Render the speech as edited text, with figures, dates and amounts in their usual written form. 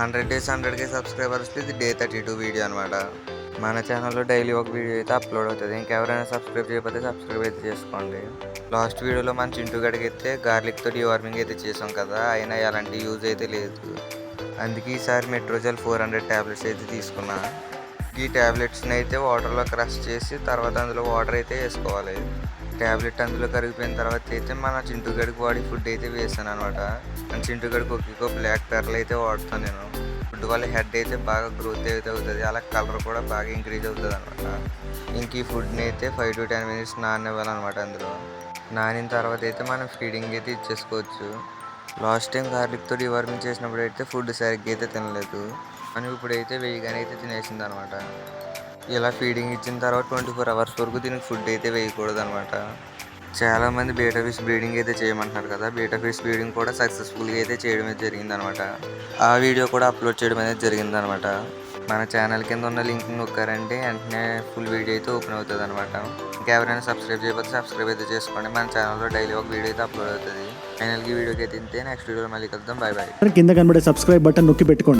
100 days 100K subscribers ఇది day 32 video అనమాట. మన ఛానల్లో డైలీ ఒక వీడియో అయితే అప్లోడ్ అవుతుంది. ఇంకెవరైనా సబ్స్క్రైబ్ చేయకపోతే సబ్స్క్రైబ్ అయితే చేసుకోండి. లాస్ట్ వీడియోలో మన చింటూ గడికి అయితే గార్లిక్తో డివార్మింగ్ అయితే చేసాం కదా, అయినా ఎలాంటి యూజ్ అయితే లేదు. అందుకే ఈసారి మెట్రోజెల్ 400 ట్యాబ్లెట్స్ అయితే తీసుకున్నా. ఈ ట్యాబ్లెట్స్ని అయితే వాటర్లో క్రష్ చేసి తర్వాత అందులో వాటర్ అయితే వేసుకోవాలి. ట్యాబ్లెట్ అందులో కరిగిపోయిన తర్వాత అయితే మన చింటూ గడికి వాడి ఫుడ్ అయితే వేసాను అనమాట. మన చింటూ గడికి ఒక్కొక్క బ్లాక్ పెరల్ అయితే వాడుతాను నేను. ఫుడ్ వల్ల హెడ్ అయితే బాగా గ్రోత్ అయితే అవుతుంది, అలా కలర్ కూడా బాగా ఇంక్రీజ్ అవుతుంది అనమాట. ఇంక ఈ ఫుడ్ని అయితే 5 to 10 minutes నాననివ్వాలన్నమాట. అందులో నానిన తర్వాత అయితే మనం ఫీడింగ్ అయితే ఇచ్చేసుకోవచ్చు. లాస్ట్ టైం గార్లిక్తో డివార్మింగ్ చేసినప్పుడు అయితే ఫుడ్ సరిగ్గా అయితే తినలేదు, అని ఇప్పుడైతే వేయగానే అయితే తినేసింది అనమాట. ఇలా ఫీడింగ్ ఇచ్చిన తర్వాత 24 hours వరకు దీనికి ఫుడ్ అయితే వేయకూడదు అనమాట. చాలామంది బీటా ఫిష్ బ్రీడింగ్ అయితే చేయమంటున్నారు కదా, బీటా ఫిష్ బ్రీడింగ్ కూడా సక్సెస్ఫుల్గా అయితే చేయడం అయితే జరిగిందనమాట. ఆ వీడియో కూడా అప్లోడ్ చేయడం అనేది జరిగిందనమాట. మన ఛానల్ కింద ఉన్న లింక్ నొక్కారంటే వెంటనే ఫుల్ వీడియో అయితే ఓపెన్ అవుతుంది అనమాట. ఇంకెవరైనా సబ్స్క్రైబ్ చేయకపోతే సబ్స్క్రైబ్ అయితే చేసుకోండి. మన ఛానల్లో డైలీ ఒక వీడియో అయితే అప్లోడ్ అవుతుంది. ఫైనల్గా వీడియోకి అయితే ఇంతే. నెక్స్ట్ వీడియోలో మళ్ళీ కలుద్దాం. Bye bye. కింద కనబడే సబ్స్క్రైబ్ బటన్ నొక్కి పెట్టుకోండి.